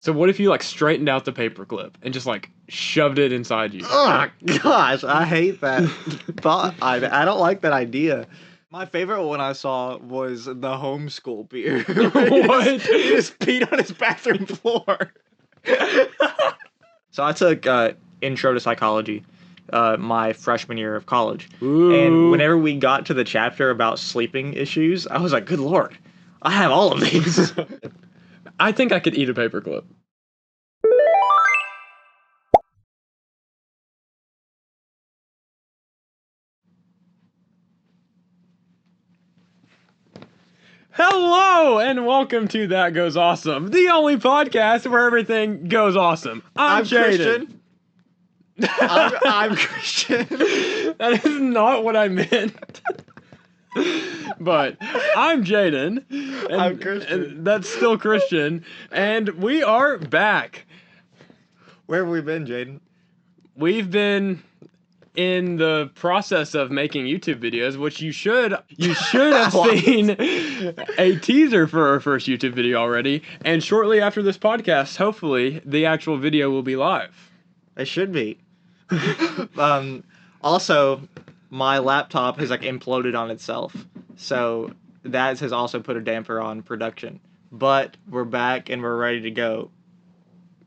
So what if you like straightened out the paperclip and just like shoved it inside you? Oh gosh, I hate that thought. I don't like that idea. My favorite one I saw was the homeschool beer. What? He just peed on his bathroom floor. So I took intro to psychology my freshman year of college. Ooh. And whenever we got to the chapter about sleeping issues, I was like, good lord, I have all of these. I think I could eat a paperclip. Hello and welcome to That Goes Awesome, the only podcast where everything goes awesome. I'm Jayden. I'm Christian. That is not what I meant. But I'm Jayden. And I'm Christian. And that's still Christian. And we are back. Where have we been, Jayden? We've been in the process of making YouTube videos, which you should have seen a teaser for our first YouTube video already. And shortly after this podcast, hopefully, the actual video will be live. It should be. Also, my laptop has like imploded on itself, so that has also put a damper on production. But we're back and we're ready to go.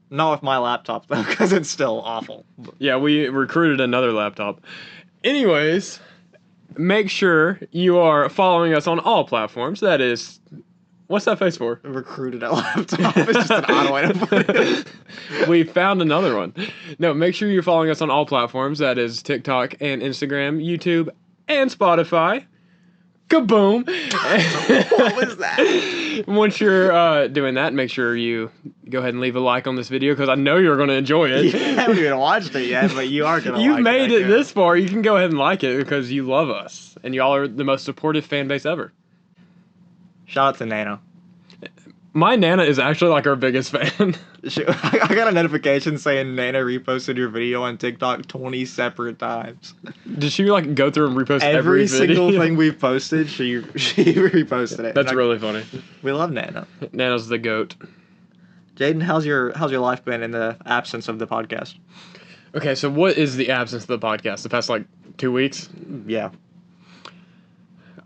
Not with my laptop though, because it's still awful. Yeah, we recruited another laptop. Anyways, make sure you are following us on all platforms. That is, what's that face for? Recruited a laptop. It's just an odd way to put it. We found another one. No, make sure you're following us on all platforms. That is TikTok and Instagram, YouTube, and Spotify. Kaboom! What was that? Once you're doing that, make sure you go ahead and leave a like on this video because I know you're going to enjoy it. You haven't even watched it yet, but you are going to like it. You've made it this far. You can go ahead and like it because you love us. And y'all are the most supportive fan base ever. Shout out to Nana. My Nana is actually like our biggest fan. I got a notification saying Nana reposted your video on TikTok 20 separate times. Did she like go through and repost every single video? thing we've posted? She reposted it. That's really funny. We love Nana. Nana's the goat. Jayden, how's your life been in the absence of the podcast? Okay, so what is the absence of the podcast? The past like 2 weeks? Yeah.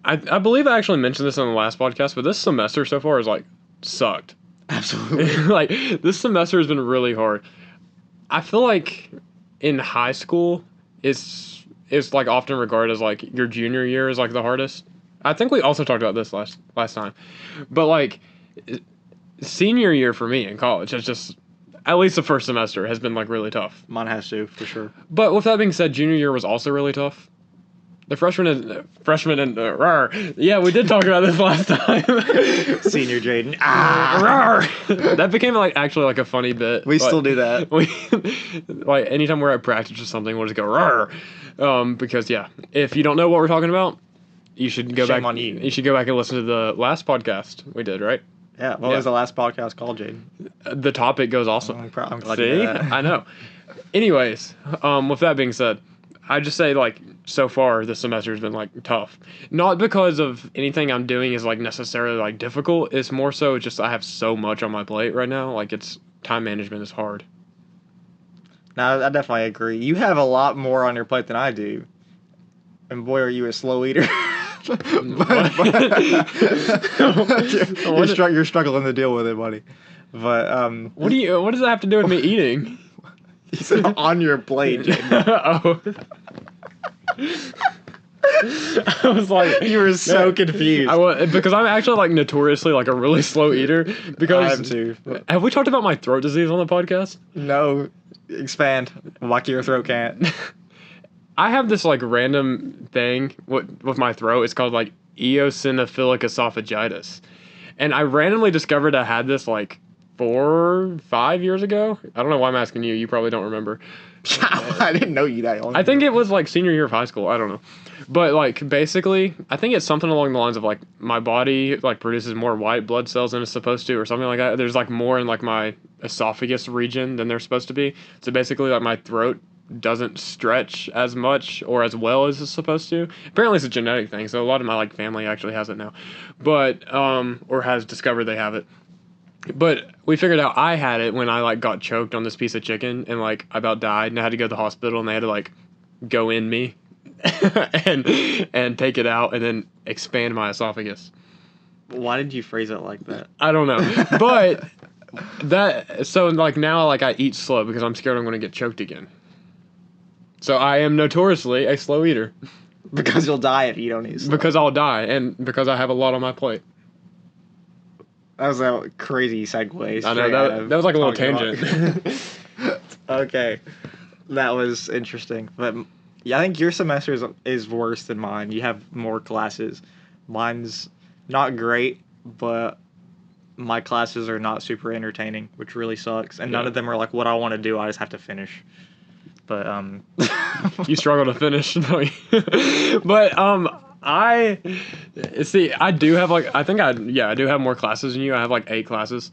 I believe I actually mentioned this on the last podcast, but this semester so far is like sucked. Absolutely. Like this semester has been really hard. I feel like in high school it's like often regarded as like your junior year is like the hardest. I think we also talked about this last time. But like senior year for me in college has just at least the first semester has been like really tough. Mine has to, for sure. But with that being said, junior year was also really tough. The freshman and yeah, we did talk about this last time. Senior Jayden. That became like actually like a funny bit. We still do that. We like anytime we're at practice or something, we'll just go rawr. Because yeah, if you don't know what we're talking about, you should go Shame back. on you. You should go back and listen to the last podcast we did, right? Yeah. What was the last podcast called, Jayden? The topic goes awesome. I'm glad See, you did that. I know. Anyways, with that being said, I just say like so far this semester has been like tough. Not because of anything I'm doing is like necessarily like difficult. It's more so just I have so much on my plate right now. Like it's time management is hard. No, I definitely agree. You have a lot more on your plate than I do. And boy, are you a slow eater. You're struggling to deal with it, buddy. But what does that have to do with me eating? You said on your plate, Jayden. Oh. I was like, you were so confused. Because I'm actually like notoriously like a really slow eater. Because I am too. Have we talked about my throat disease on the podcast? No, expand. Lucky your throat can't. I have this like random thing with my throat. It's called like eosinophilic esophagitis, and I randomly discovered I had this like 4 or 5 years ago. I don't know why I'm asking you. You probably don't remember. I didn't know you that long. I think it was like senior year of high school. I don't know. But like basically, I think it's something along the lines of like my body like produces more white blood cells than it's supposed to or something like that. There's like more in like my esophagus region than they're supposed to be. So basically like my throat doesn't stretch as much or as well as it's supposed to. Apparently it's a genetic thing. So a lot of my like family actually has it now. But or has discovered they have it. But we figured out I had it when I like got choked on this piece of chicken and like I about died and I had to go to the hospital and they had to like go in me and take it out and then expand my esophagus. Why did you phrase it like that? I don't know, but so like now like I eat slow because I'm scared I'm going to get choked again. So I am notoriously a slow eater. Because you'll die if you don't eat slow. Because I'll die and because I have a lot on my plate. That was a crazy segue. I know, that was like a little tangent. Okay. That was interesting. But yeah, I think your semester is worse than mine. You have more classes. Mine's not great, but my classes are not super entertaining, which really sucks. And none of them are like what I want to do. I just have to finish. But you struggle to finish, don't you? But I do have like I do have more classes than you. I have like 8 classes,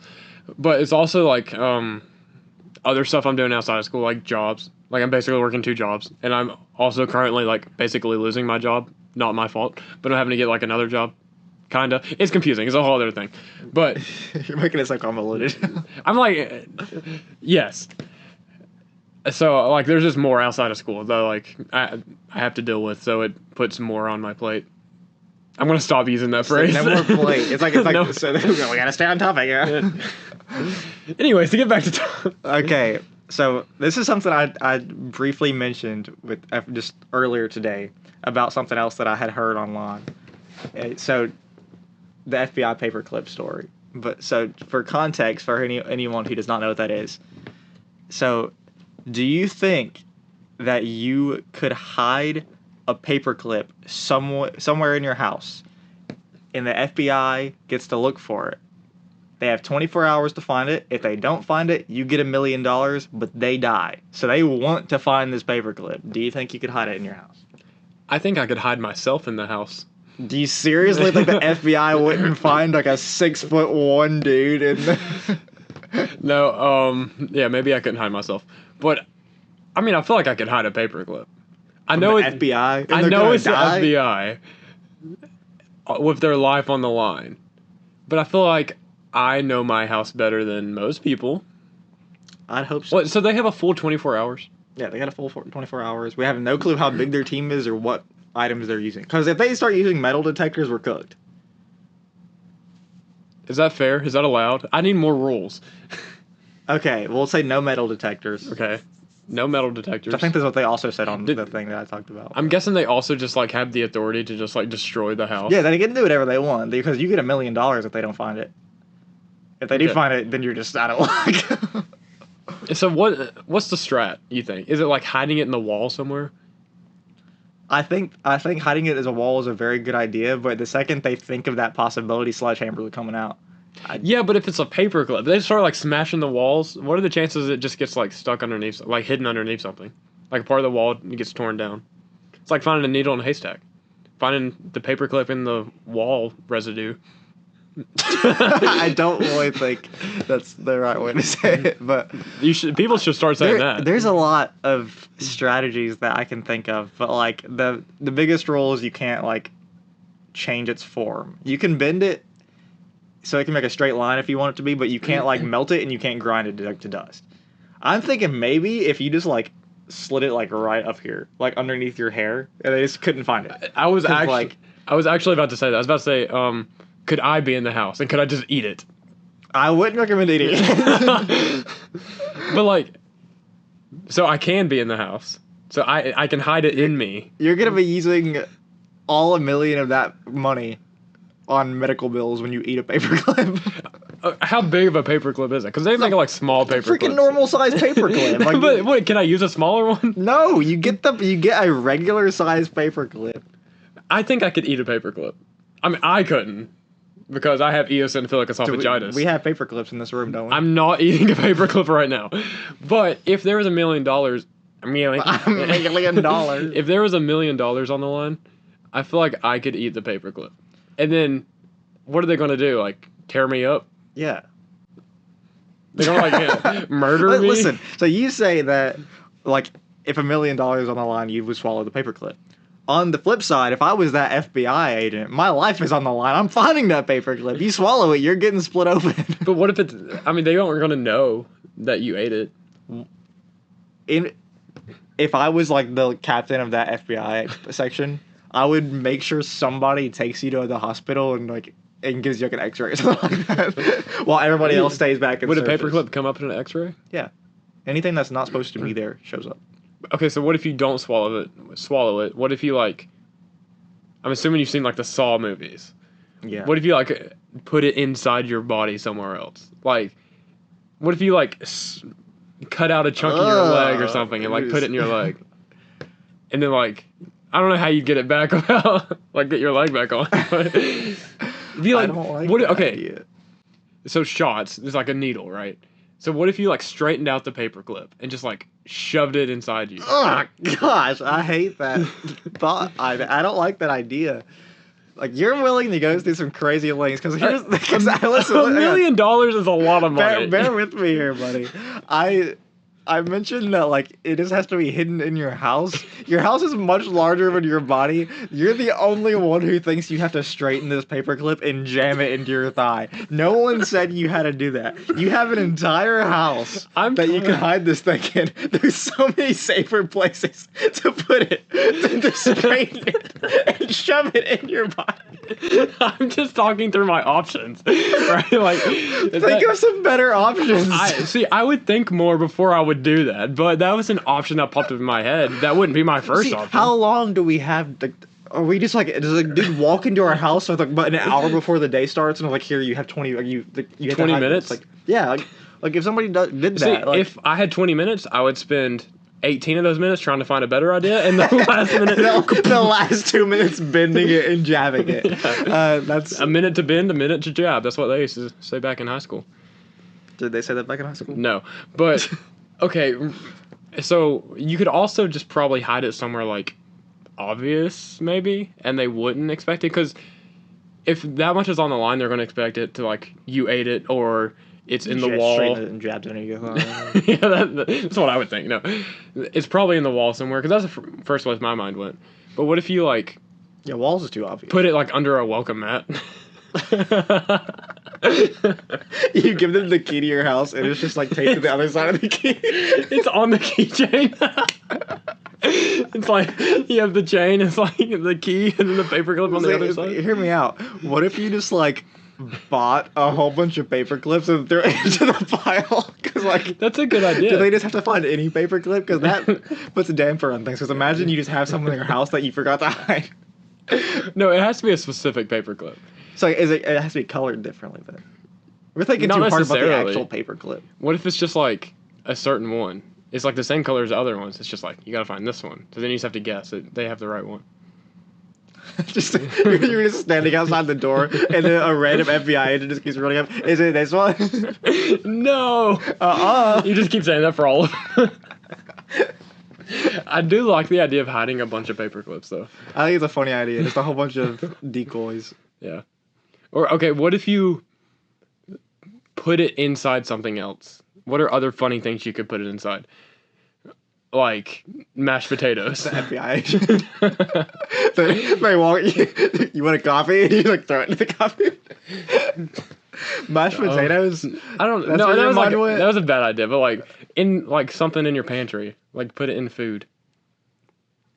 but it's also like other stuff I'm doing outside of school, like jobs. Like I'm basically working 2 jobs, and I'm also currently like basically losing my job. Not my fault, but I'm having to get like another job. Kinda. It's confusing. It's a whole other thing. But you're making it so convoluted. I'm like, yes. So like, there's just more outside of school that like I have to deal with, so it puts more on my plate. I'm gonna stop using that phrase. No more plate. It's like No. So we gotta stay on topic. Yeah. Anyways, to get back to topic. Okay, so this is something I briefly mentioned with just earlier today about something else that I had heard online. So the FBI paperclip story. But so for context, for anyone who does not know what that is, so do you think that you could hide a paperclip somewhere in your house, and the FBI gets to look for it? They have 24 hours to find it. If they don't find it, you get $1 million, but they die. So they want to find this paperclip. Do you think you could hide it in your house? I think I could hide myself in the house. Do you seriously think the FBI wouldn't find like a 6'1" dude in the... No, yeah, maybe I couldn't hide myself. But, I mean, I feel like I could hide a paperclip. I know the FBI? I know it's die? The FBI with their life on the line. But I feel like I know my house better than most people. I'd hope so. What, so they have a full 24 hours? Yeah, they got a full 24 hours. We have no clue how big their team is or what items they're using. Because if they start using metal detectors, we're cooked. Is that fair? Is that allowed? I need more rules. Okay, we'll say no metal detectors. Okay. No metal detectors. I think that's what they also said on the thing that I talked about. I'm guessing they also just like have the authority to just like destroy the house. Yeah, they can do whatever they want because you get $1 million if they don't find it. If they do find it, then you're just out of luck. So what's the strat, you think? Is it like hiding it in the wall somewhere? I think hiding it as a wall is a very good idea, but the second they think of that possibility, sledgehammers are coming out. Yeah, but if it's a paperclip, they start like smashing the walls. What are the chances it just gets like stuck underneath, like hidden underneath something? Like part of the wall gets torn down. It's like finding a needle in a haystack. Finding the paperclip in the wall residue. I don't really think that's the right way to say it, but people should start saying that. There's a lot of strategies that I can think of, but like the biggest rule is you can't like change its form. You can bend it so it can make a straight line if you want it to be, but you can't like melt it and you can't grind it to dust. I'm thinking maybe if you just like slid it like right up here, like underneath your hair, and they just couldn't find it. I was actually about to say that. I was about to say, could I be in the house and could I just eat it? I wouldn't recommend eating it. But like, so I can be in the house. So I can hide it in me. You're going to be using all $1 million of that money on medical bills when you eat a paperclip. How big of a paperclip is it? Because they make like small paperclips. Freaking normal size paperclip. Like, but wait, can I use a smaller one? No, you get a regular size paperclip. I think I could eat a paperclip. I mean, I couldn't. Because I have eosinophilic esophagitis. We have paperclips in this room, don't we? I'm not eating a paperclip right now. But if there was $1 million... $1 million. If there was $1 million on the line, I feel like I could eat the paperclip. And then, what are they going to do? Like, tear me up? Yeah. They're going to, like, murder me? Listen, so you say that, like, if $1 million on the line, you would swallow the paperclip. On the flip side, if I was that FBI agent, my life is on the line. I'm finding that paperclip. You swallow it, you're getting split open. But what if it's? I mean, they aren't gonna know that you ate it. If I was like the captain of that FBI section, I would make sure somebody takes you to the hospital and gives you like an X-ray or something like that, while everybody else stays back. Would a paperclip come up in an X-ray? Yeah, anything that's not supposed to be there shows up. Okay, so what if you don't swallow it? What if you like? I'm assuming you've seen like the Saw movies. Yeah. What if you like put it inside your body somewhere else? Like, what if you like cut out a chunk of your leg or something and like put it in your leg, and then like I don't know how you get it back out, like get your leg back on. But be like, I don't like what? that Okay, idea. So shots. There's like a needle, right? So what if you like straightened out the paperclip and just like shoved it inside you? Oh gosh, I hate that thought. I don't like that idea. Like you're willing to go through some crazy lengths because listen, $1 million is a lot of money. Bear with me here, buddy. I mentioned that like it just has to be hidden in your house. Your house is much larger than your body. You're the only one who thinks you have to straighten this paperclip and jam it into your thigh. No one said you had to do that. You have an entire house that you can hide this thing in. There's so many safer places to put it than to straighten it and shove it in your body. I'm just talking through my options, right? Like, think of some better options. I would think more before I would do that, but that was an option that popped up in my head. That wouldn't be my first option. How long do we have? Are we just like does a dude walk into our house with like an hour before the day starts and like here you have 20 you have 20 minutes? Like yeah, like if somebody did that. See, like, if I had 20 minutes, I would spend 18 of those minutes trying to find a better idea, and the last minute, the last 2 minutes bending it and jabbing it. Yeah. That's a minute to bend, a minute to jab. That's what they used to say back in high school. Did they say that back in high school? No, but okay. So you could also just probably hide it somewhere like obvious, maybe, and they wouldn't expect it because if that much is on the line, they're going to expect it to like you ate it or it's in the wall. Straighten it and jabbed it and you go. Yeah, that's what I would think. No, it's probably in the wall somewhere because that's the first place my mind went. But what if you like? Yeah, walls is too obvious. Put it like under a welcome mat. You give them the key to your house and it's just like taped to the other side of the key. It's on the keychain. It's like you have the chain, it's like the key and then the paperclip on the other side. Hear me out. What if you just like bought a whole bunch of paper clips and threw it into the pile? Because like that's a good idea. Do they just have to find any paper clip? Because that puts a damper on things. Because imagine you just have something in your house that you forgot to hide. No, it has to be a specific paperclip. So it has to be colored differently then. We're thinking too hard about the actual paper clip. What if it's just like a certain one? It's like the same color as the other ones. It's just like you gotta find this one. So then you just have to guess that they have the right one. You're just standing outside the door, and then a random FBI agent just keeps running up. Is it this one? No. You just keep saying that for all of them. I do like the idea of hiding a bunch of paper clips, though. I think it's a funny idea. Just a whole bunch of decoys. Yeah. Or okay, what if you put it inside something else? What are other funny things you could put it inside? Like mashed potatoes. The FBI agent. They walk. You want a coffee? And you like throw it in the coffee. Mashed potatoes. I don't know. No, that was a bad idea. But like in like something in your pantry, like put it in food.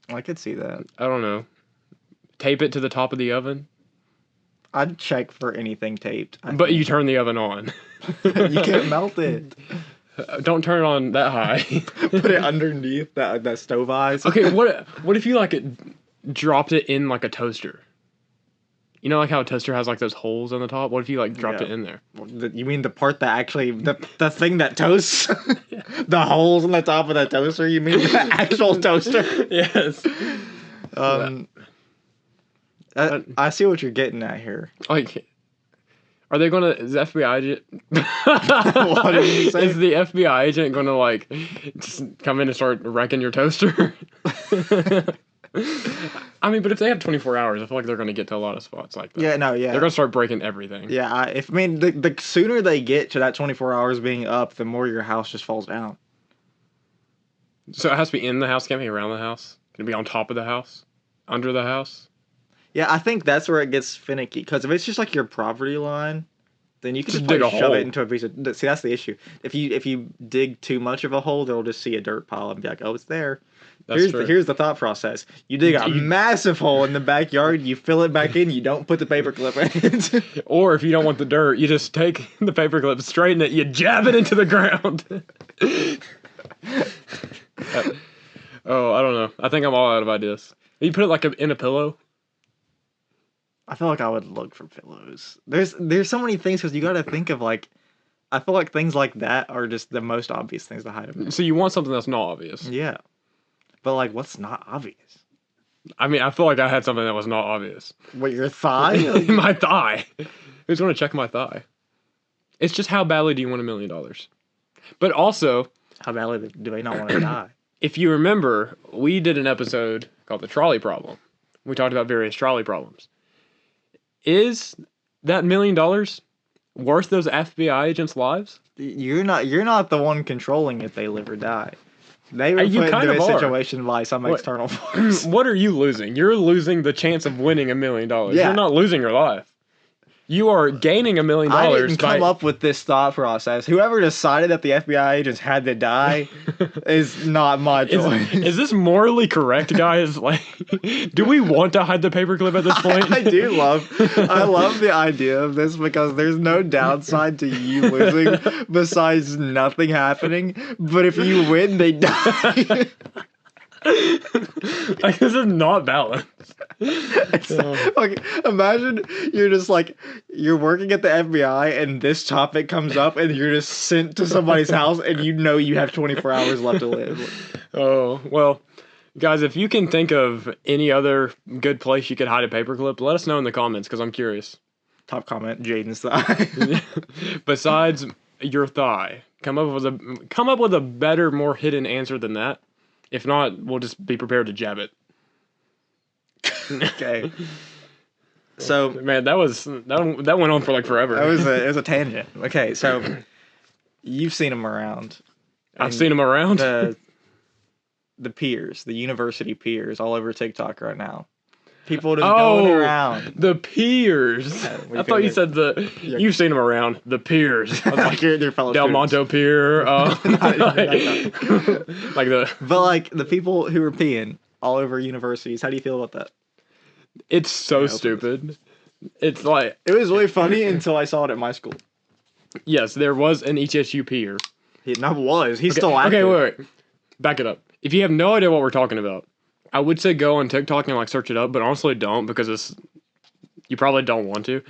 I could see that. I don't know. Tape it to the top of the oven. I'd check for anything taped. But you turn the oven on. You can't melt it. Don't turn it on that high. Put it underneath that stove eyes. Okay, what if you like dropped it in like a toaster? You know, like how a toaster has like those holes on the top. What if you like dropped it in there? You mean the part that actually the thing that toasts? The holes on the top of the toaster? You mean the actual toaster? Yes. I see what you're getting at here. Like, are they gonna? Is the FBI agent? What did you say? Is the FBI agent gonna like just come in and start wrecking your toaster? I mean, but if they have 24 hours, I feel like they're gonna get to a lot of spots like that. Yeah, no, yeah. They're gonna start breaking everything. Yeah, the sooner they get to that 24 hours being up, the more your house just falls down. So it has to be in the house. Can't be around the house. Can it be on top of the house? under the house. Yeah, I think that's where it gets finicky. Because if it's just like your property line, then you can Just just dig a shove hole. it into a piece of. See, that's the issue. If you dig too much of a hole, they'll just see a dirt pile and be like, "Oh, it's there." That's true. Here's the thought process. You dig a massive hole in the backyard, you fill it back in, you don't put the paperclip in it. Or if you don't want the dirt, you just take the paperclip, straighten it, you jab it into the ground. Oh, I don't know. I think I'm all out of ideas. You put it like in a pillow. I feel like I would look for pillows. There's so many things because you got to think of like. I feel like things like that are just the most obvious things to hide them. So you want something that's not obvious. Yeah, but like, what's not obvious? I mean, I feel like I had something that was not obvious. What, your thigh? My thigh. Who's going to check my thigh? It's just how badly do you want $1 million? But also, How badly do they not want to die? if you remember, we did an episode called The Trolley Problem. We talked about various trolley problems. Is that $1 million worth those FBI agents' lives? You're not the one controlling if they live or die. They were You put kind into of a are. situation by some What? external force. What are you losing? You're losing the chance of winning $1 million. Yeah. You're not losing your life. You are gaining $1 million. I didn't come up with this thought process. Whoever decided that the FBI agents had to die is not my choice. Is this morally correct, guys? Like, do we want to hide the paperclip at this point? I love the idea of this because there's no downside to you losing besides nothing happening. But if you win, they die. Like, this is not balanced. Like, imagine you're just like you're working at the FBI and this topic comes up and you're just sent to somebody's house and you know you have 24 hours left to live. Oh, well, guys, if you can think of any other good place you could hide a paperclip, let us know in the comments because I'm curious. Top comment: Jayden's thigh. Besides your thigh, come up with a better, more hidden answer than that. If not, we'll just be prepared to jab it. Okay. So man, that went on for like forever. it was a tangent. Okay, so you've seen them around. I've seen them around. The peers, the university peers, all over TikTok right now. People just going around. The peers. I thought you said you've seen them around. The peers. I was like your fellow Del Monte Pier. But like the people who are peeing all over universities, how do you feel about that? It's so stupid. It's like It was really funny until I saw it at my school. yes, there was an ETSU peer. He's still active. Okay, wait. Back it up. If you have no idea what we're talking about, I would say go on TikTok and like search it up, but honestly don't because you probably don't want to.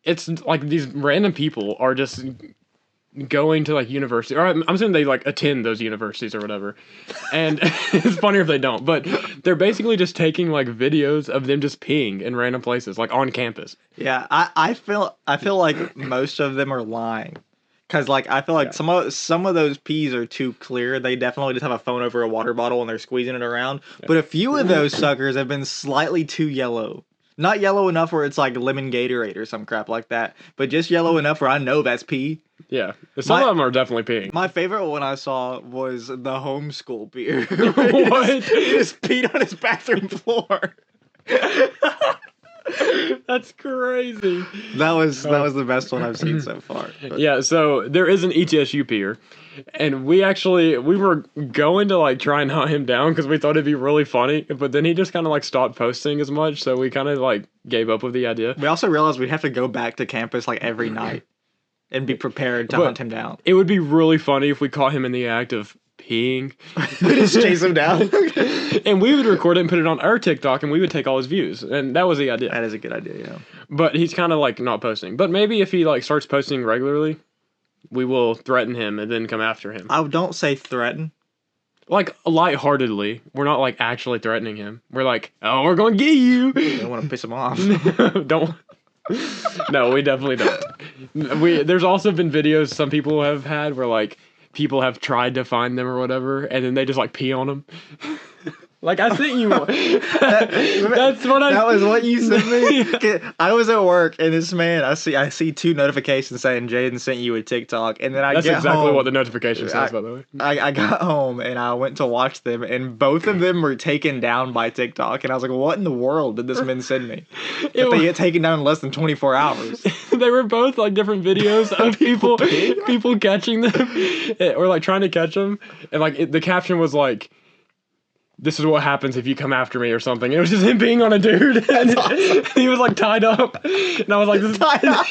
It's like these random people are just going to like university, or I'm assuming they like attend those universities or whatever, and it's funnier if they don't. But they're basically just taking like videos of them just peeing in random places, like on campus. Yeah, I feel like most of them are lying. Cause like I feel like some of those peas are too clear. They definitely just have a phone over a water bottle and they're squeezing it around. Yeah. But a few of those suckers have been slightly too yellow. Not yellow enough where it's like lemon Gatorade or some crap like that, but just yellow enough where I know that's pee. Yeah, some of them are definitely peeing. My favorite one I saw was the homeschool beer. What? He just peed on his bathroom floor. That's crazy. That was the best one I've seen so far. But. Yeah, so there is an ETSU peer, and we were going to like try and hunt him down because we thought it'd be really funny, but then he just kind of like stopped posting as much, so we kind of like gave up with the idea. We also realized we'd have to go back to campus like every night and be prepared to hunt him down. It would be really funny if we caught him in the act of peeing. We just chase him down. And we would record it and put it on our TikTok and we would take all his views. And that was the idea. That is a good idea, yeah. But he's kind of like not posting. But maybe if he like starts posting regularly, we will threaten him and then come after him. I don't say threaten. Like lightheartedly. We're not like actually threatening him. We're like, oh, we're going to get you. I don't want to piss him off. Don't. No, we definitely don't. There's also been videos some people have had where like people have tried to find them or whatever, and then they just like pee on them. Like, I sent you one. That's what I... That was what you sent me? I was at work, and this man, I see 2 notifications saying Jayden sent you a TikTok, and then That's get exactly home, what the notification says, by the way. I got home, and I went to watch them, and both of them were taken down by TikTok, and I was like, what in the world did this man send me? If they get taken down in less than 24 hours. They were both, like, different videos of people catching them, or, like, trying to catch them, and, like, the caption was, like, this is what happens if you come after me or something. It was just him being on a dude. And awesome. He was like tied up. And I was like, this is tied up.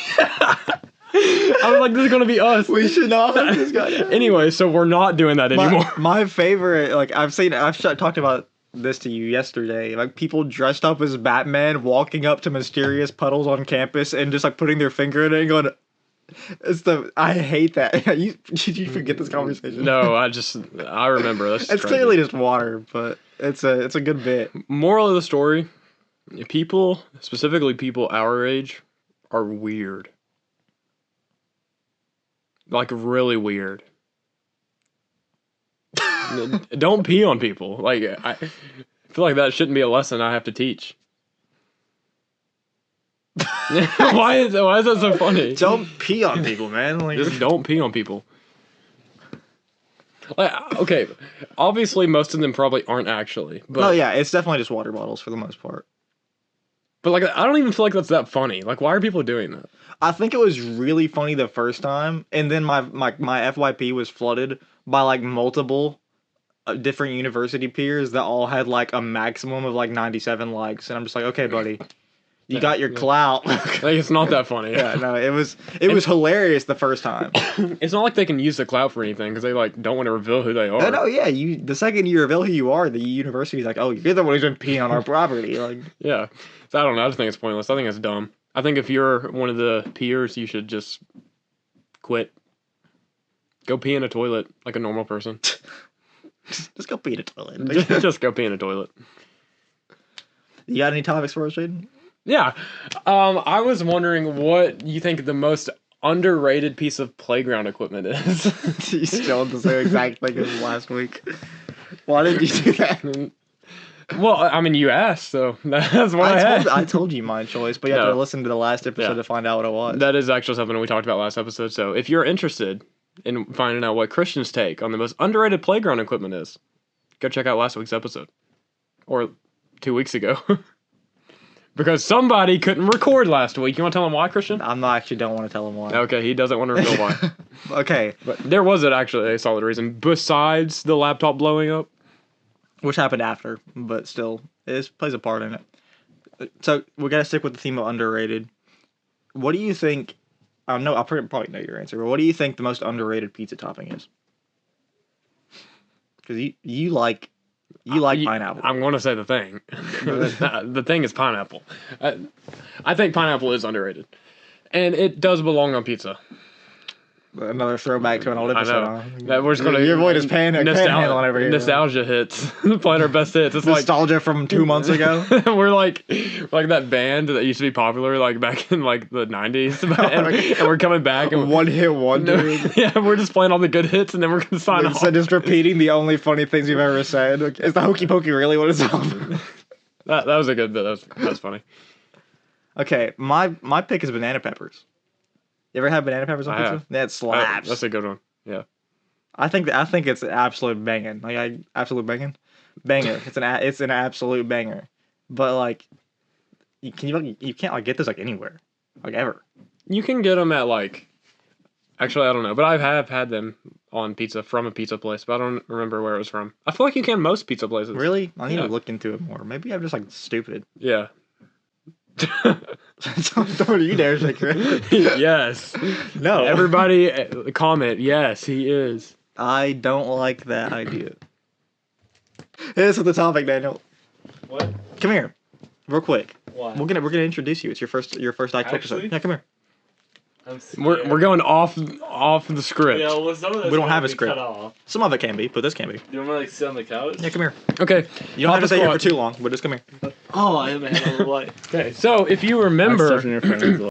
I was like, this is going to be us. We should not let this guy down. Anyway, so we're not doing that anymore. My favorite, like, I've talked about this to you yesterday. Like, people dressed up as Batman walking up to mysterious puddles on campus and just like putting their finger in it and going, I hate that. Did you forget this conversation? No, I remember. That's it's clearly just water, but it's a good bit. Moral of the story: people, specifically people our age, are weird. Like really weird. Don't pee on people. Like I feel like that shouldn't be a lesson I have to teach. Why is that so funny? Don't pee on people, man. Like, just don't pee on people. Like, okay, obviously most of them probably aren't actually. But, no, yeah, it's definitely just water bottles for the most part. But like, I don't even feel like that's that funny. Like, why are people doing that? I think it was really funny the first time, and then my FYP was flooded by like multiple different university peers that all had like a maximum of like 97 likes, and I'm just like, okay, buddy. You got your clout. Like, it's not that funny. Yeah, no, it was hilarious the first time. It's not like they can use the clout for anything because they like don't want to reveal who they are. No, yeah, the second you reveal who you are, the university's like, oh, you're the one who's been peeing on our property. Like, yeah, so I don't know. I just think it's pointless. I think it's dumb. I think if you're one of the peers, you should just quit. Go pee in a toilet like a normal person. Just go pee in a toilet. Just go pee in a toilet. You got any topics for us, Jayden? Yeah. I was wondering what you think the most underrated piece of playground equipment is. You still the same exact thing as last week. Why did you do that? Well, I mean, you asked, so that's what I had. I told you my choice, but you have to listen to the last episode to find out what it was. That is actually something we talked about last episode, so if you're interested in finding out what Christian's take on the most underrated playground equipment is, go check out last week's episode. Or 2 weeks ago. Because somebody couldn't record last week. You want to tell him why, Christian? Don't want to tell him why. Okay, he doesn't want to reveal why. Okay. But there was actually a solid reason besides the laptop blowing up. Which happened after, but still, it plays a part in it. So, we got to stick with the theme of underrated. What do you think... I know, I'll probably know your answer, but what do you think the most underrated pizza topping is? Because you like pineapple. I'm going to say the thing. The thing is pineapple. I think pineapple is underrated. And it does belong on pizza. Another throwback to an old episode. We're just gonna, your boy is panhandling over here. Nostalgia hits. Playing our best hits. It's nostalgia from 2 months ago. we're like that band that used to be popular like back in like the 90s. And we're coming back. And one hit wonder. Yeah, we're just playing all the good hits and then we're going to sign off. Instead just repeating the only funny things you've ever said. Is the hokey pokey really what it's called? That was a good bit. That was funny. Okay, my pick is banana peppers. You ever had banana peppers on pizza? That slaps. That's a good one. Yeah. I think it's an absolute banging. Absolute banging. Banger. It's an absolute banger. But like, you can't like get this like anywhere, like ever. You can get them at like. Actually, I don't know, but I have had them on pizza from a pizza place, but I don't remember where it was from. I feel like you can most pizza places. Really? I need to look into it more. Maybe I'm just like stupid. Yeah. Don't you dare shake your head. Yes. No. Everybody comment, yes, he is. I don't like that idea. This is the topic, Daniel. What? Come here. Real quick. Why? We're gonna introduce you. It's your first episode. Yeah, come here. We're going off the script. Yeah, well, some of this we don't have a be script. cut off. Some of it can be, but this can be. Do you want to like sit on the couch? Yeah, come here. Okay. You don't have to stay here for too long, but just come here. Oh, I haven't had all the light. Okay, so if you remember,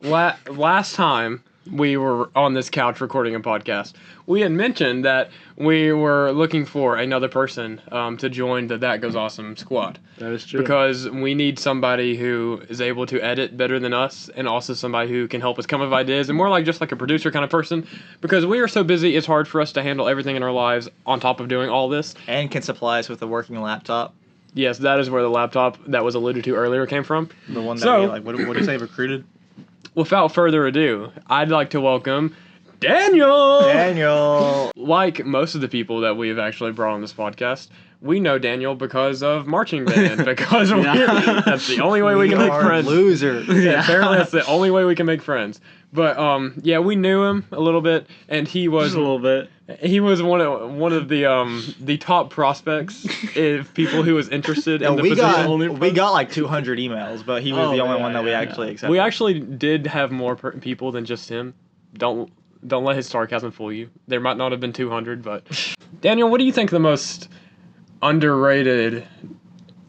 last time we were on this couch recording a podcast, we had mentioned that we were looking for another person to join the That Goes Awesome squad. That is true. Because we need somebody who is able to edit better than us, and also somebody who can help us come up with ideas, and more like just like a producer kind of person. Because we are so busy, it's hard for us to handle everything in our lives on top of doing all this. And can supply us with a working laptop. Yes, that is where the laptop that was alluded to earlier came from. The one that So- we, like, what did you say, recruited? Without further ado, I'd like to welcome Daniel! Daniel! Like most of the people that we've actually brought on this podcast, we know Daniel because of marching band, because that's the only way we can make friends. Loser. Yeah, apparently that's the only way we can make friends. But yeah, we knew him a little bit, and he was Just a little bit. he was one of the top prospects if people who was interested in the we position. got like 200 emails, but he was the only one that we actually accepted. We actually did have more people than just him. Don't let his sarcasm fool you. There might not have been 200, but Daniel, what do you think the most underrated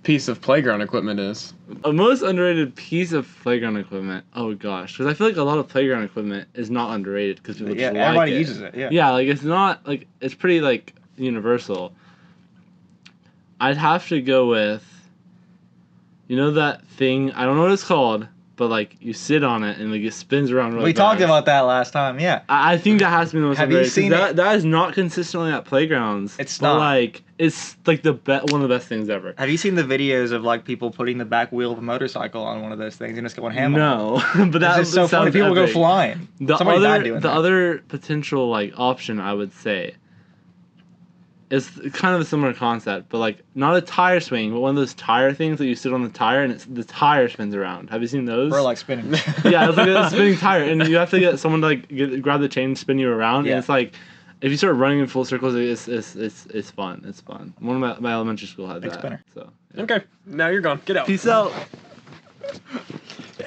piece of playground equipment is? A most underrated piece of playground equipment. Oh gosh, because I feel like a lot of playground equipment is not underrated because people just like everybody it. uses it. Yeah. Yeah, like it's not like it's pretty like universal. I'd have to go with, you know that thing, I don't know what it's called, but like you sit on it and like it spins around really We talked fast. about that last time. Yeah. I think that has to be the most Have you underrated. 'Cause seen that, it? that is not consistently at playgrounds. It's but not. like it's like one of the best things ever. Have you seen the videos of like people putting the back wheel of a motorcycle on one of those things and just going ham on it? No, but that It's just so funny. sounds People go epic. flying. The Somebody died other doing the that. other potential like option I would say is kind of a similar concept, but like not a tire swing, but one of those tire things that you sit on the tire and the tire spins around. Have you seen those? We're like spinning. Yeah, it's like a spinning tire, and you have to get someone to like grab the chain and spin you around. Yeah. And it's like if you start running in full circles, it's fun. It's fun. One of my elementary school had Big that. spinner. So Okay, now you're gone. Get out. peace out.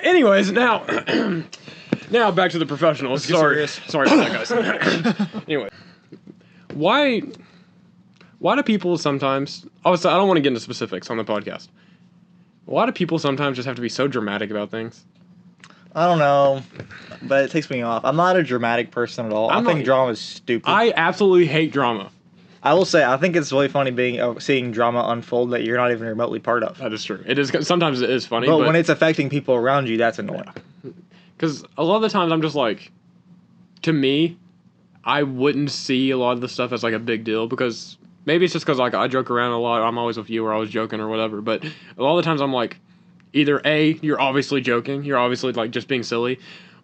Anyways, now now back to the professionals. get Sorry serious. about that, guys. Anyway, why do people sometimes? Obviously, I don't want to get into specifics on the podcast. Why do people sometimes just have to be so dramatic about things? I don't know, but it takes me off. I'm not a dramatic person at all. I'm I think not- drama is stupid. I absolutely hate drama. I will say I think it's really funny seeing drama unfold that you're not even remotely part of. That is true. It is sometimes it is funny, But but when it's affecting people around you, that's annoying. because a lot of the times I'm just like, to me, I wouldn't see a lot of the stuff as like a big deal because maybe it's just because like I joke around a lot. I'm always with you, or I was joking or whatever. But a lot of the times I'm like, either A, you're obviously joking, you're obviously like just being silly,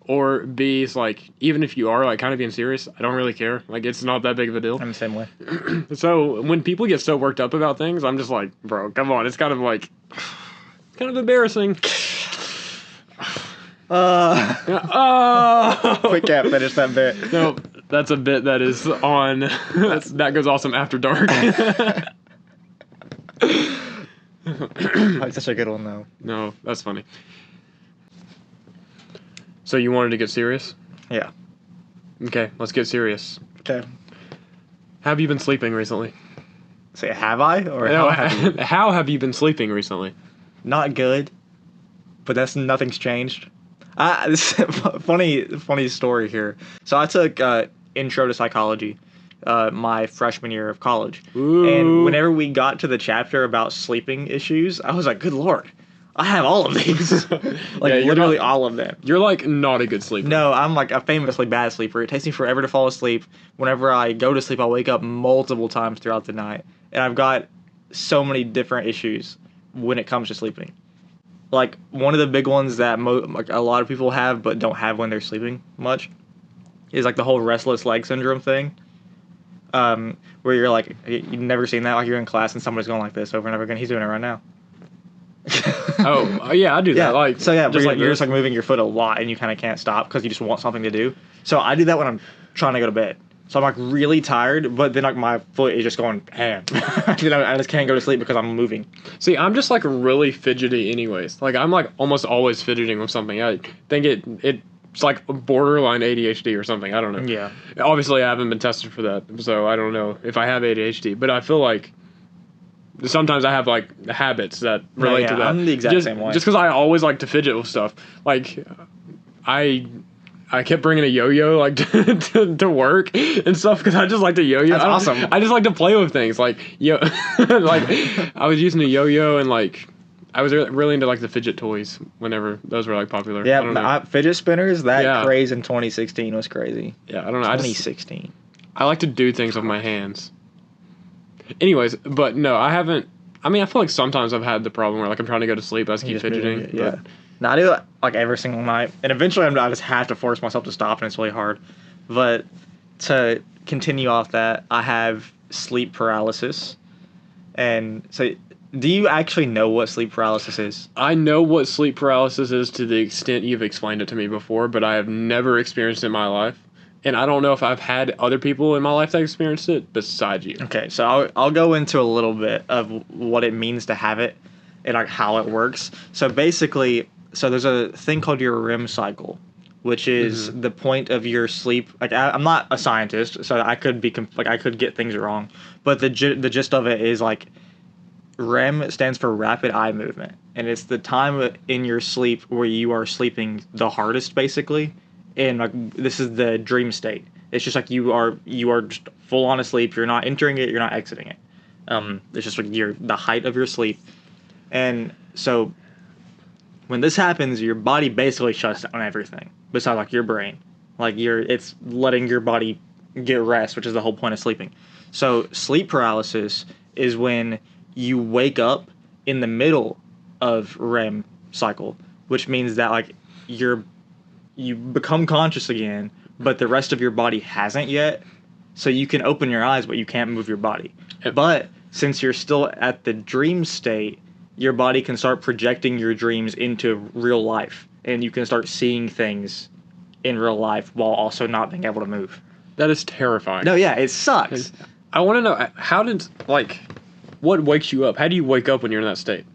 or B, it's like even if you are like kind of being serious, I don't really care. Like it's not that big of a deal. I'm the same way. So when people get so worked up about things, I'm just like, bro, come on. It's kind of like, kind of embarrassing. Oh. We can't finish that bit. No, that's a bit that is on. That goes awesome after dark. That's such a good one, though. No, that's funny. So you wanted to get serious? Yeah. Okay, let's get serious. Okay. Have you been sleeping recently? Say, have I? Or No, how have you? how have you been sleeping recently? Not good, but nothing's changed. This is a funny story here. So I took intro to psychology my freshman year of college. Ooh. And whenever we got to the chapter about sleeping issues, I was like, good Lord, I have all of these. Like, Yeah, you're literally not- all of them. You're like not a good sleeper. No, I'm like a famously bad sleeper. It takes me forever to fall asleep. Whenever I go to sleep, I'll wake up multiple times throughout the night. And I've got so many different issues when it comes to sleeping. Like, one of the big ones that like a lot of people have but don't have when they're sleeping much is like the whole restless leg syndrome thing. Where you're like, you've never seen that, like you're in class and somebody's going like this over and over again. He's doing it right now. Oh, yeah, I do that. Yeah, Like, so yeah, just like you're this. just like moving your foot a lot and you kind of can't stop because you just want something to do. So I do that when I'm trying to go to bed. So I'm like really tired, but then like my foot is just going ham. You know, I just can't go to sleep because I'm moving. See, I'm just like really fidgety anyways. Like I'm like almost always fidgeting with something. I think it's like borderline ADHD or something. I don't know. Yeah. Obviously, I haven't been tested for that, so I don't know if I have ADHD. But I feel like sometimes I have like habits that relate yeah, to that. I'm the exact just, same way. Just because I always like to fidget with stuff. Like I I kept bringing a yo-yo like to work and stuff because I just like to yo-yo. That's awesome. I just like to play with things like like I was using a yo-yo and like I was really into like the fidget toys whenever those were like popular. I don't know. Yeah, fidget spinners. That Yeah. craze in 2016 was crazy. Yeah, I don't know. 2016. I like to do things with my hands. Anyways, but no, I haven't. I mean, I feel like sometimes I've had the problem where like I'm trying to go to sleep, I just keep just moving fidgeting. it, yeah. No, I do it like every single night, and eventually I just have to force myself to stop, and it's really hard. But to continue off that, I have sleep paralysis, and so do you actually know what sleep paralysis is? I know what sleep paralysis is to the extent you've explained it to me before, but I have never experienced it in my life. And I don't know if I've had other people in my life that experienced it besides you. Okay, so I'll go into a little bit of what it means to have it and like how it works. So basically, there's a thing called your REM cycle, which is the point of your sleep. Like I'm not a scientist, so I could be I could get things wrong, but the gist of it is like REM stands for rapid eye movement, and it's the time in your sleep where you are sleeping the hardest, basically. And like this is the dream state. It's just like you are just full on asleep. You're not entering it. You're not exiting it. It's just like the height of your sleep. And so when this happens, your body basically shuts down everything besides like your brain. Like it's letting your body get rest, which is the whole point of sleeping. So sleep paralysis is when you wake up in the middle of REM cycle, which means that like you become conscious again, but the rest of your body hasn't yet. So you can open your eyes, but you can't move your body. But since you're still at the dream state, your body can start projecting your dreams into real life, and you can start seeing things in real life while also not being able to move. That is terrifying. No, yeah, it sucks. I want to know what wakes you up? How do you wake up when you're in that state?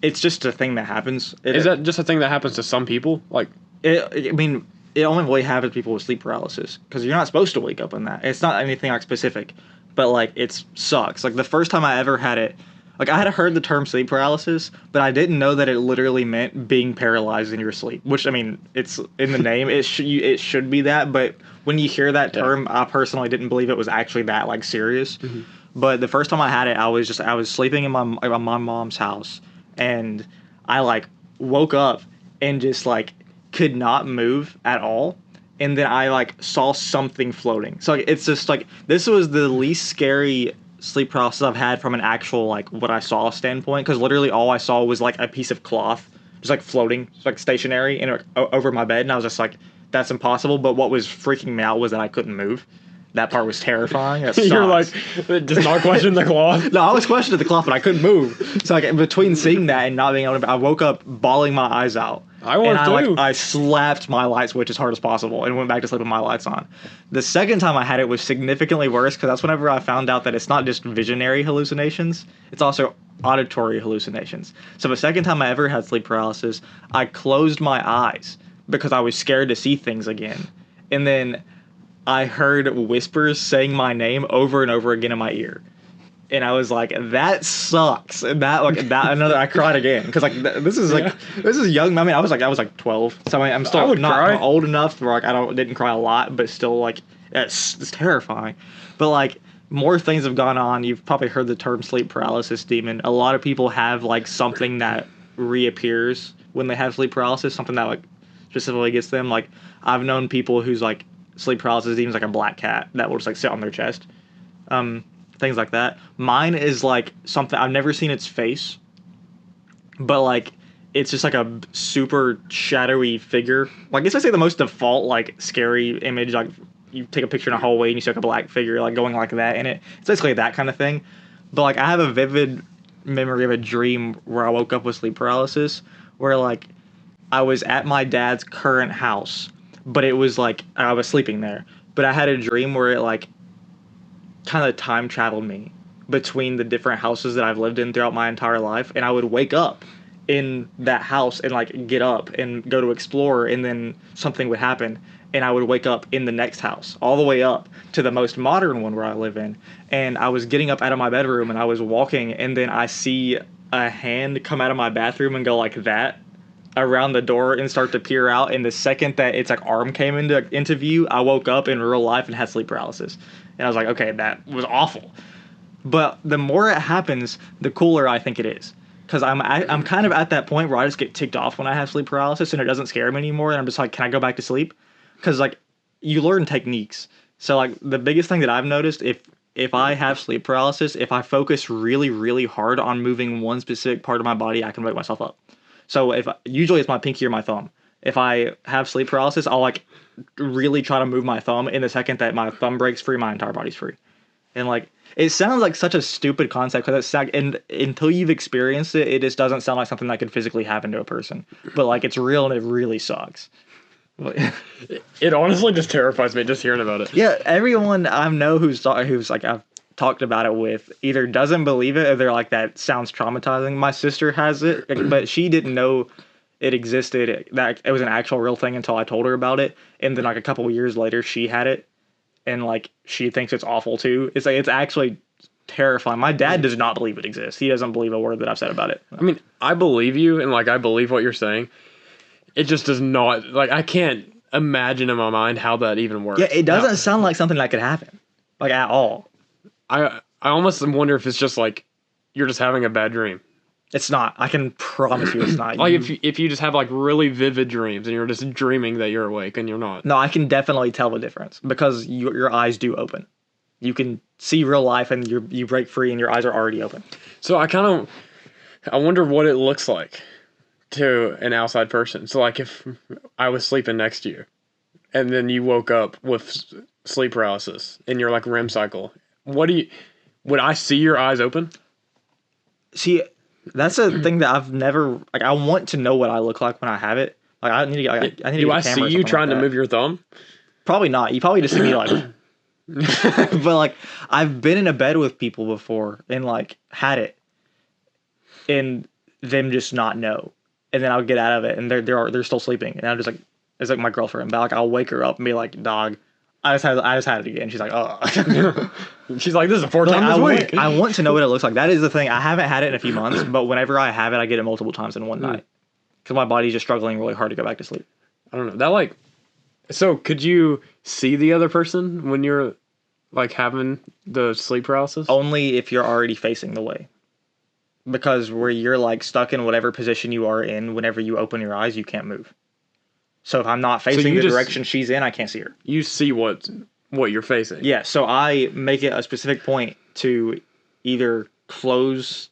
It's just a thing that happens. Is that just a thing that happens to some people? Like, I mean, it only really happens to people with sleep paralysis because you're not supposed to wake up in that. It's not anything like specific, but like it sucks. Like the first time I ever had it, like I had heard the term sleep paralysis, but I didn't know that it literally meant being paralyzed in your sleep. Which I mean, it's in the name. It should be that, but when you hear that term, I personally didn't believe it was actually that like serious. Mm-hmm. But the first time I had it, I was sleeping in my mom's house, and I like woke up and just like could not move at all, and then I like saw something floating. So like, it's just like this was the least scary sleep paralysis I've had from an actual like what I saw standpoint, because literally all I saw was like a piece of cloth just like floating, just like stationary and over my bed, and I was just like, that's impossible. But what was freaking me out was that I couldn't move. That part was terrifying. You're like, just not question the cloth. No, I was questioning the cloth, but I couldn't move. So like in between seeing that and not being able to, I woke up bawling my eyes out. I slapped my light switch as hard as possible and went back to sleep with my lights on. The second time I had it was significantly worse, because that's whenever I found out that it's not just visionary hallucinations, it's also auditory hallucinations. So the second time I ever had sleep paralysis, I closed my eyes because I was scared to see things again. And then I heard whispers saying my name over and over again in my ear. And I was like, that sucks. And I cried again. Because like, this is young. I mean, I was like 12. So I'm still not old enough where like didn't cry a lot, but still like, it's terrifying. But like, more things have gone on. You've probably heard the term sleep paralysis demon. A lot of people have like something that reappears when they have sleep paralysis, something that like specifically gets them. Like, I've known people whose like sleep paralysis demon's like a black cat that will just like sit on their chest. Things like that. Mine is like something I've never seen its face, but like it's just like a super shadowy figure. Like, I guess I say the most default like scary image. Like you take a picture in a hallway and you see like a black figure like going like that in it. It's basically that kind of thing. But like I have a vivid memory of a dream where I woke up with sleep paralysis, where like I was at my dad's current house, but it was like I was sleeping there. But I had a dream where it like kind of time traveled me between the different houses that I've lived in throughout my entire life, and I would wake up in that house and like get up and go to explore, and then something would happen and I would wake up in the next house all the way up to the most modern one where I live in. And I was getting up out of my bedroom and I was walking, and then I see a hand come out of my bathroom and go like that around the door and start to peer out. And the second that its like arm came into view, I woke up in real life and had sleep paralysis. And I was like, okay, that was awful. But the more it happens, the cooler I think it is. Because I'm kind of at that point where I just get ticked off when I have sleep paralysis and it doesn't scare me anymore. And I'm just like, can I go back to sleep? Because like you learn techniques. So like the biggest thing that I've noticed, if I have sleep paralysis, if I focus really, really hard on moving one specific part of my body, I can wake myself up. So usually it's my pinky or my thumb. If I have sleep paralysis, I'll like really try to move my thumb. And the second that my thumb breaks free, my entire body's free. And like, it sounds like such a stupid concept because it's like, and until you've experienced it, it just doesn't sound like something that could physically happen to a person. But like, it's real and it really sucks. It honestly just terrifies me just hearing about it. Yeah, everyone I know who's like I've talked about it with either doesn't believe it or they're like, that sounds traumatizing. My sister has it, but she didn't know it existed, that it was an actual real thing until I told her about it. And then like a couple of years later, she had it. And like she thinks it's awful too. It's like it's actually terrifying. My dad does not believe it exists. He doesn't believe a word that I've said about it. I mean, I believe you, and like I believe what you're saying. It just does not, like, I can't imagine in my mind how that even works. Yeah, it doesn't sound like something that could happen, like at all. I almost wonder if it's just like you're just having a bad dream. It's not. I can promise you, it's not. Like if you just have like really vivid dreams and you're just dreaming that you're awake and you're not. No, I can definitely tell the difference because your eyes do open. You can see real life and you break free and your eyes are already open. So I wonder what it looks like to an outside person. So like if I was sleeping next to you and then you woke up with sleep paralysis in your like REM cycle, would I see your eyes open? See, that's a thing that I've never, like, I want to know what I look like when I have it. Like, I need to get, I need to get a Do I camera see or you something trying like to that. move your thumb? Probably not. You probably just see me like, but like, I've been in a bed with people before and like had it and them just not know. And then I'll get out of it and they're still sleeping. And I'm just like, it's like my girlfriend, but like, I'll wake her up and be like, dog, I just had it again. She's like, oh. She's like, this is the fourth Like, time this week. I want to know what it looks like. That is the thing. I haven't had it in a few months, but whenever I have it, I get it multiple times in one night. Because my body's just struggling really hard to go back to sleep. I don't know. That like, so could you see the other person when you're like having the sleep paralysis? Only if you're already facing the way. Because where you're like stuck in whatever position you are in, whenever you open your eyes, you can't move. So if I'm not facing the direction she's in, I can't see her. You see what you're facing. Yeah, so I make it a specific point to either close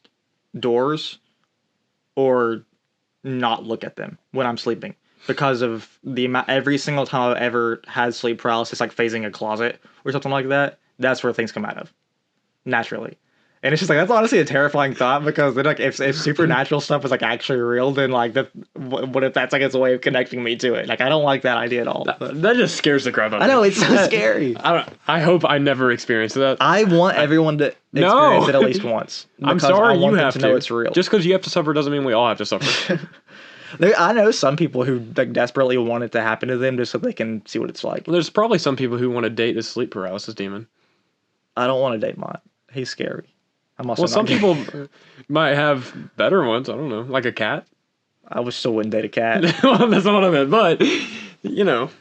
doors or not look at them when I'm sleeping. Because of the amount, every single time I've ever had sleep paralysis, like facing a closet or something like that, that's where things come out of. Naturally. And it's just like, that's honestly a terrifying thought because then like if supernatural stuff is like actually real, then like what if that's like its way of connecting me to it? Like I don't like that idea at all. That just scares the crap out of me. I know, it's so scary. I hope I never experience that. I want everyone to experience it at least once. I'm sorry I want you them have to know it's real. Just because you have to suffer doesn't mean we all have to suffer. I know some people who like desperately want it to happen to them just so they can see what it's like. Well, there's probably some people who want to date this sleep paralysis demon. I don't want to date mine. He's scary. I'm also Well, some not gay. people might have better ones. I don't know, like a cat. I still wouldn't date a cat. Well, that's not what I meant, but you know,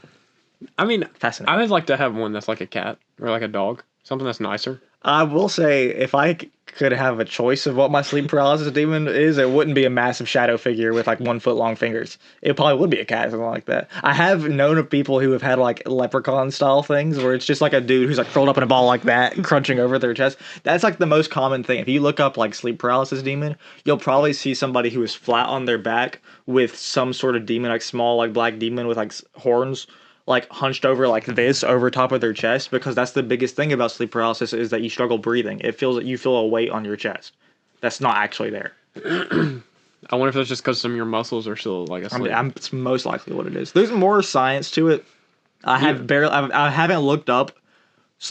I mean, Fascinating. I would like to have one that's like a cat or like a dog, something that's nicer. I will say, if I could have a choice of what my sleep paralysis demon is, it wouldn't be a massive shadow figure with like 1 foot long fingers. It probably would be a cat, something like that. I have known of people who have had like leprechaun style things where it's just like a dude who's like curled up in a ball like that, crunching over their chest. That's like the most common thing. If you look up like sleep paralysis demon, you'll probably see somebody who is flat on their back with some sort of demon, like small like black demon with like horns, like hunched over like this over top of their chest, because that's the biggest thing about sleep paralysis is that you struggle breathing. It feels that you feel a weight on your chest that's not actually there. I wonder if that's just because some of your muscles are still like asleep. It's most likely what it is. There's more science to it. I haven't looked up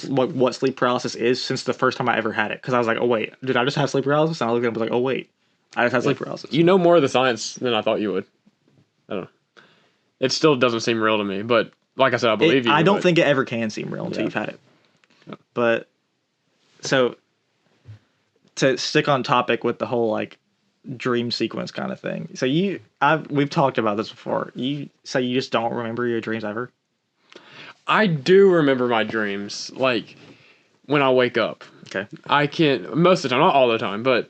what sleep paralysis is since the first time I ever had it, because I was like, oh wait, did I just have sleep paralysis? And I looked at it and was like, oh wait, I just had sleep paralysis. You know more of the science than I thought you would. I don't know. It still doesn't seem real to me, but like I said, I believe you. I don't think it ever can seem real until you've had it. But so to stick on topic with the whole like dream sequence kind of thing. So we've talked about this before. You say you just don't remember your dreams ever? I do remember my dreams, like when I wake up. Okay. I can't most of the time, not all the time, but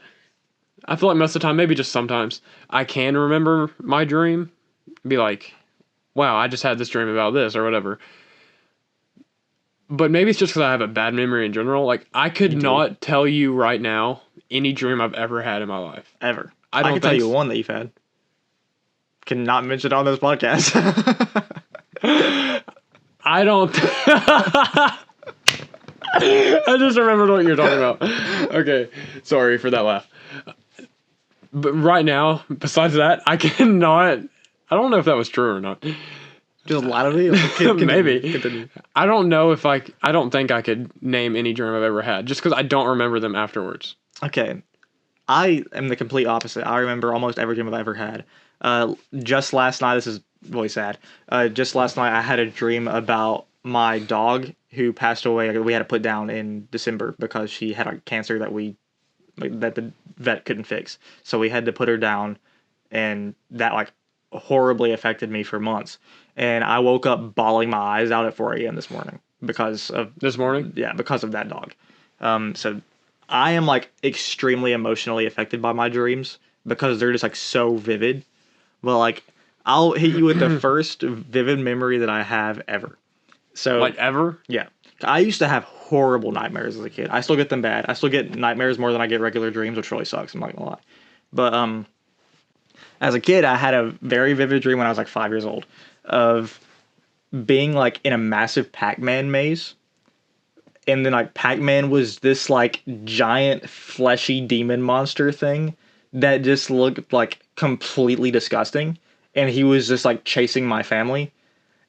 I feel like most of the time, maybe just sometimes, I can remember my dream. Be like, wow, I just had this dream about this or whatever. But maybe it's just because I have a bad memory in general. Like, I could not tell you right now any dream I've ever had in my life. Ever. I don't can tell think you so. one that you've had. Cannot mention it on this podcast. I don't. I just remembered what you're talking about. Okay, sorry for that laugh. But right now, besides that, I cannot. I don't know if that was true or not. Just lie to me? Maybe. Continue. I don't know if I don't think I could name any dream I've ever had just because I don't remember them afterwards. Okay. I am the complete opposite. I remember almost every dream I've ever had. Just last night, this is really sad. Just last night, I had a dream about my dog who passed away. We had to put down in December because she had a cancer that the vet couldn't fix. So we had to put her down, and that horribly affected me for months. And I woke up bawling my eyes out at 4 a.m. this morning because of This morning? Yeah, because of that dog. So I am extremely emotionally affected by my dreams because they're just so vivid. Well, I'll hit you with the first vivid memory that I have ever. So Ever? Yeah. I used to have horrible nightmares as a kid. I still get them bad. I still get nightmares more than I get regular dreams, which really sucks. I'm not gonna lie. But as a kid, I had a very vivid dream when I was 5 years old of being in a massive Pac-Man maze. And then Pac-Man was this giant fleshy demon monster thing that just looked completely disgusting. And he was just chasing my family.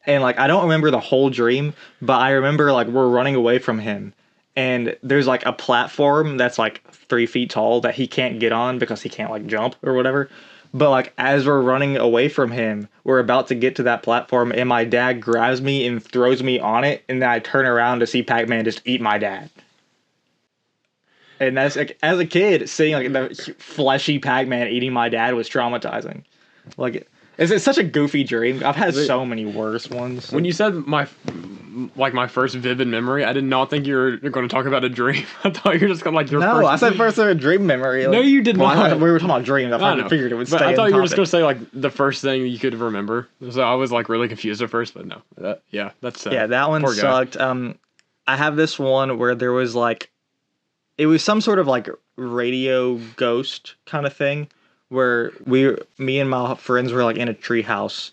And I don't remember the whole dream, but I remember we're running away from him. And there's a platform that's 3 feet tall that he can't get on because he can't jump or whatever. But as we're running away from him, we're about to get to that platform, and my dad grabs me and throws me on it, and then I turn around to see Pac-Man just eat my dad. And that's as a kid, seeing the fleshy Pac-Man eating my dad was traumatizing. It's such a goofy dream. I've had so many worse ones. When you said my first vivid memory, I did not think you were going to talk about a dream. I thought you were just going to your No, first... I said first dream memory. No, you did well, not. We were talking about dreams. I figured it would stay. But I thought you were just topic. going to say the first thing you could remember. So I was really confused at first, but no. That's sad. Yeah, that one Poor guy. sucked. I have this one where there was it was some sort of radio ghost kind of thing where me and my friends were in a tree house,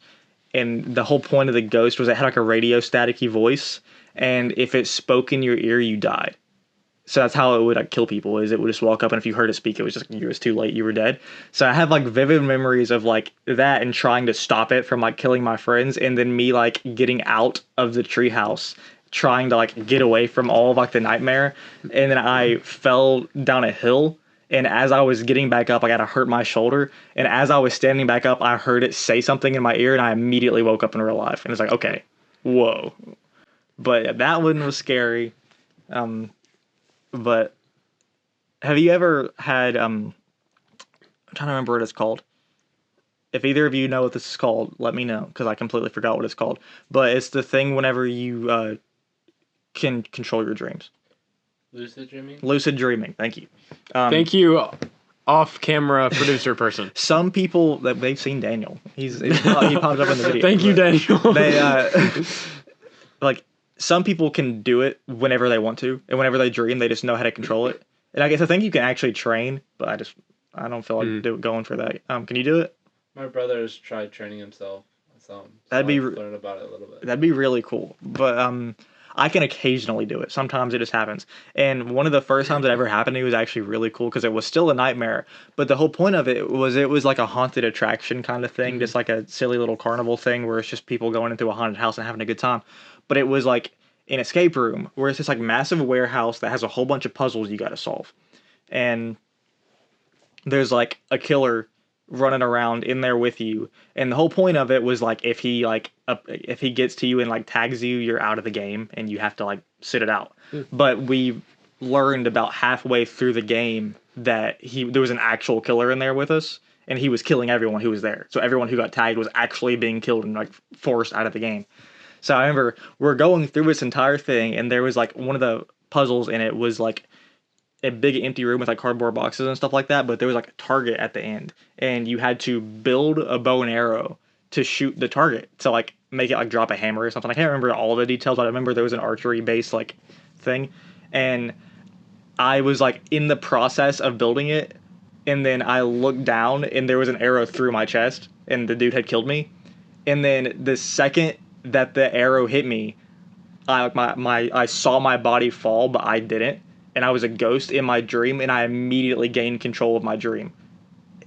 and the whole point of the ghost was it had a radio staticky voice, and if it spoke in your ear, you died. So that's how it would kill people, is it would just walk up, and if you heard it speak, it was just it was too late, you were dead. So I have vivid memories of that and trying to stop it from killing my friends, and then me getting out of the tree house, trying to get away from all of the nightmare, and then I fell down a hill. And as I was getting back up, I got to hurt my shoulder. And as I was standing back up, I heard it say something in my ear, and I immediately woke up in real life. And it's okay, whoa. But that one was scary. But have you ever had, I'm trying to remember what it's called. If either of you know what this is called, let me know, because I completely forgot what it's called. But it's the thing whenever you can control your dreams. Lucid dreaming? Lucid dreaming, thank you. Thank you, off-camera producer person. Some people that they've seen Daniel. He popped up in the video. Thank you, Daniel. They some people can do it whenever they want to, and whenever they dream, they just know how to control it. And I guess I think you can actually train, but I don't feel like going for that. Can you do it? My brother has tried training himself. That'd be learn about it a little bit. That'd be really cool. But I can occasionally do it. Sometimes it just happens. And one of the first times it ever happened to me was actually really cool because it was still a nightmare. But the whole point of it was a haunted attraction kind of thing, just a silly little carnival thing where it's just people going into a haunted house and having a good time. But it was an escape room where it's this massive warehouse that has a whole bunch of puzzles you got to solve. And there's a killer running around in there with you, and the whole point of it was if he gets to you and tags you, you're out of the game and you have to sit it out. But we learned about halfway through the game that there was an actual killer in there with us, and he was killing everyone who was there. So everyone who got tagged was actually being killed and like forced out of the game. So I remember we're going through this entire thing, and there was like one of the puzzles in it was like a big empty room with like cardboard boxes and stuff like that, but there was like a target at the end, and you had to build a bow and arrow to shoot the target to like make it like drop a hammer or something. I can't remember all the details, but I remember there was an archery based like thing, and I was like in the process of building it, and then I looked down and there was an arrow through my chest, and the dude had killed me. And then the second that the arrow hit me, I saw my body fall, but I didn't, and I was a ghost in my dream, and I immediately gained control of my dream.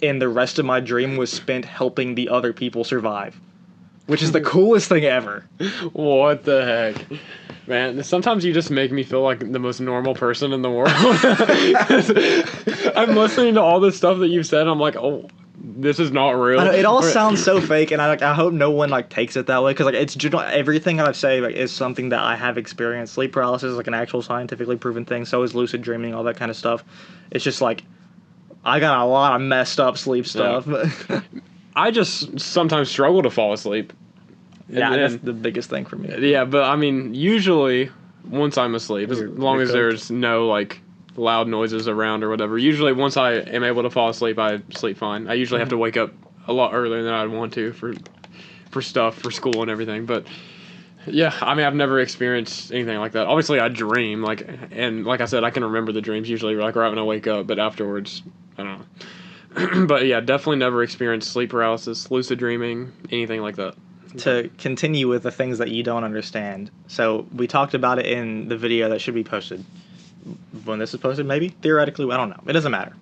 And the rest of my dream was spent helping the other people survive, which is the coolest thing ever. What the heck? Man, sometimes you just make me feel like the most normal person in the world. I'm listening to all this stuff that you've said, and I'm like, oh, this is not real. I know, it all sounds so fake, and I hope no one like takes it that way, because like it's everything I say like is something that I have experienced. Sleep paralysis is like an actual scientifically proven thing. So is lucid dreaming, all that kind of stuff. It's just like I got a lot of messed up sleep stuff. Yeah. I just sometimes struggle to fall asleep. Yeah, that's the biggest thing for me. Yeah, but I mean, usually once I'm asleep, as long as there's no like loud noises around or whatever, usually once I am able to fall asleep, I sleep fine. I usually have to wake up a lot earlier than I'd want to for stuff, for school and everything. But yeah, I mean, I've never experienced anything like that. Obviously, I dream, and like I said, I can remember the dreams usually like right when I wake up, but afterwards, I don't know. But yeah, definitely never experienced sleep paralysis, lucid dreaming, anything like that. To continue with the things that you don't understand. So we talked about it in the video that should be posted. When this is posted, maybe? Theoretically, I don't know. It doesn't matter.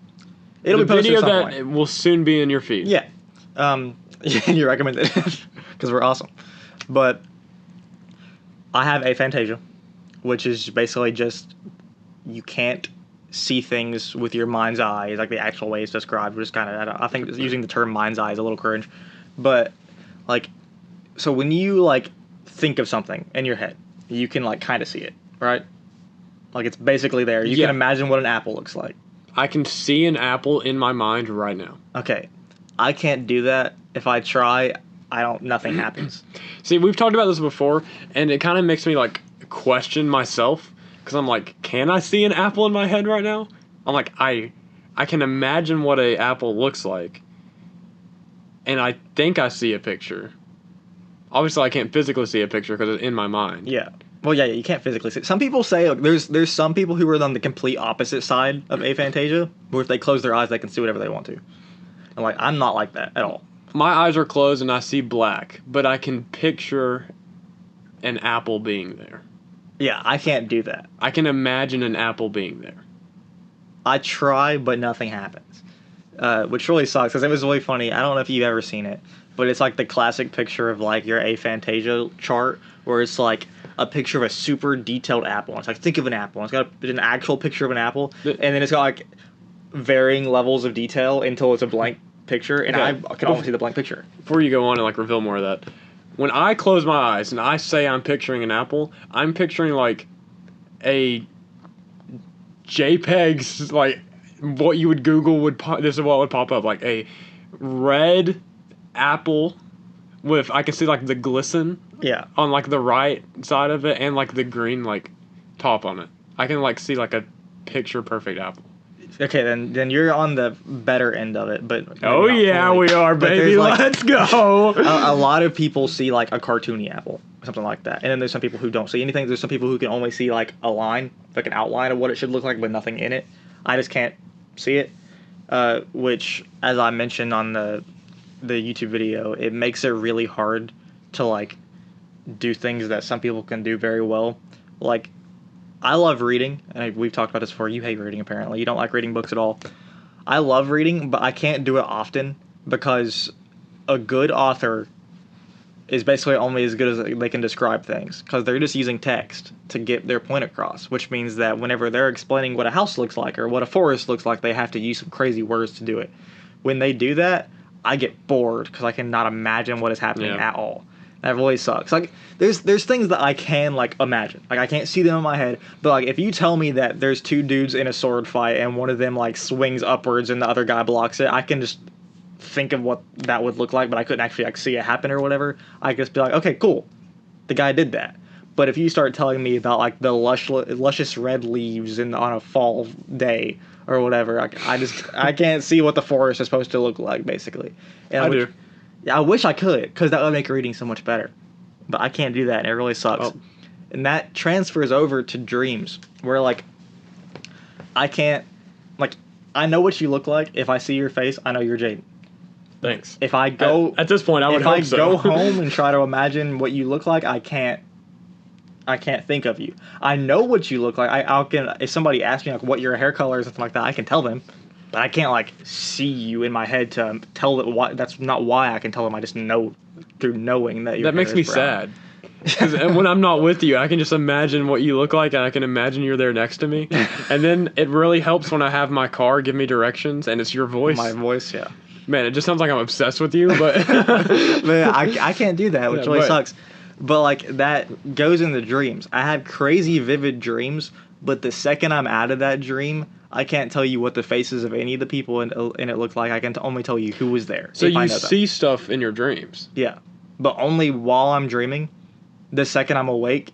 It'll be posted video at some that point. Will soon be in your feed. Yeah. You recommend it because we're awesome. But I have aphantasia, which is basically just you can't see things with your mind's eye, like the actual way it's described, which is kind of, I think using the term mind's eye is a little cringe. But like, so when you like think of something in your head, you can like kind of see it, right? Like it's basically there. You can imagine what an apple looks like. I can see an apple in my mind right now. Okay. I can't do that. If I try, nothing happens. See, we've talked about this before, and it kind of makes me like question myself, because I'm like, can I see an apple in my head right now? I'm like, I can imagine what a apple looks like, and I think I see a picture. Obviously, I can't physically see a picture because it's in my mind. Yeah. Well, yeah, you can't physically see. Some people say there's some people who are on the complete opposite side of aphantasia, where if they close their eyes, they can see whatever they want to. And like, I'm not like that at all. My eyes are closed and I see black, but I can picture an apple being there. Yeah, I can't do that. I can imagine an apple being there. I try, but nothing happens. Which really sucks, because it was really funny. I don't know if you've ever seen it, but it's like the classic picture of like your aphantasia chart, where it's like a picture of a super detailed apple. It's like, think of an apple. It's got an actual picture of an apple, and then it's got like varying levels of detail until it's a blank picture, and I can only see the blank picture. Before you go on and like reveal more of that, when I close my eyes and I say I'm picturing an apple, I'm picturing like a JPEG's, like what you would Google this is what would pop up, like a red apple with, I can see like the glisten on like the right side of it, and like the green like top on it. I can like see like a picture perfect apple. Okay, then you're on the better end of it, but oh yeah, fully. We are, baby. Like, let's go. A lot of people see like a cartoony apple, something like that, and then there's some people who don't see anything. There's some people who can only see like a line, like an outline of what it should look like, but nothing in it. I just can't see it, which, as I mentioned on the YouTube video, it makes it really hard to like do things that some people can do very well. Like, I love reading, and we've talked about this before. You hate reading, apparently. You don't like reading books at all. I love reading, but I can't do it often, because a good author is basically only as good as they can describe things, because they're just using text to get their point across, which means that whenever they're explaining what a house looks like or what a forest looks like, they have to use some crazy words to do it. When they do that, I get bored, because I cannot imagine what is happening at all. That really sucks. Like, there's things that I can, like, imagine. Like, I can't see them in my head, but, like, if you tell me that there's two dudes in a sword fight and one of them, like, swings upwards and the other guy blocks it, I can just think of what that would look like, but I couldn't actually, like, see it happen or whatever. I could just be like, okay, cool. The guy did that. But if you start telling me about, like, the luscious red leaves on a fall day or whatever, I can't see what the forest is supposed to look like, basically. And I do. Yeah, I wish I could, because that would make reading so much better. But I can't do that, and it really sucks. Oh. And that transfers over to dreams, where, like, I can't, like, I know what you look like. If I see your face, I know you're Jayden. Thanks. If I go... At this point, I would if hope I so. go home and try to imagine what you look like, I can't think of you. I know what you look like. I can, if somebody asks me, like, what your hair color is, something like that, I can tell them. But I can't, like, see you in my head to tell that why. That's not why I can tell them. I just know through knowing that your That makes hair me is brown. sad. Because when I'm not with you, I can just imagine what you look like, and I can imagine you're there next to me. And then it really helps when I have my car give me directions, and it's your voice. My voice, yeah. Man, it just sounds like I'm obsessed with you, but... Man, I can't do that, which Yeah, really but- sucks. But, like, that goes into dreams. I have crazy vivid dreams, but the second I'm out of that dream, I can't tell you what the faces of any of the people in it look like. I can only tell you who was there. So if I you know them. see stuff in your dreams. Yeah. But only while I'm dreaming. The second I'm awake,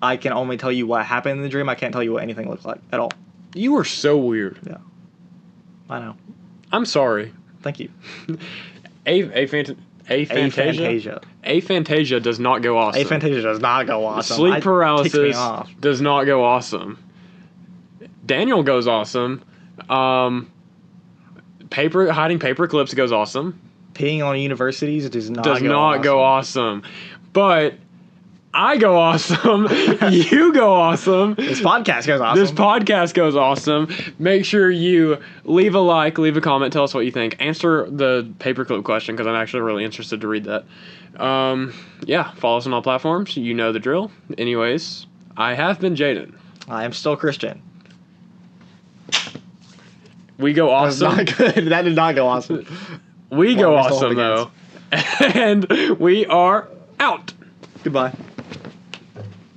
I can only tell you what happened in the dream. I can't tell you what anything looked like at all. You are so weird. I know. I'm sorry. Thank you. Aphantasia? Aphantasia. Aphantasia does not go awesome. Aphantasia does not go awesome. Sleep Ticks me paralysis off. does not go awesome. Daniel goes awesome. Hiding paper clips goes awesome. Peeing on universities does not Go awesome. But I go awesome. You go awesome. This podcast goes awesome. This podcast goes awesome. Make sure you leave a like, leave a comment, tell us what you think. Answer the paperclip question because I'm actually really interested to read that. Yeah, follow us on all platforms. You know the drill. Anyways, I have been Jayden. I am still Christian. We go That was awesome. not good. That did not go awesome. We go Well, we're still awesome holding though. And we are out. Goodbye.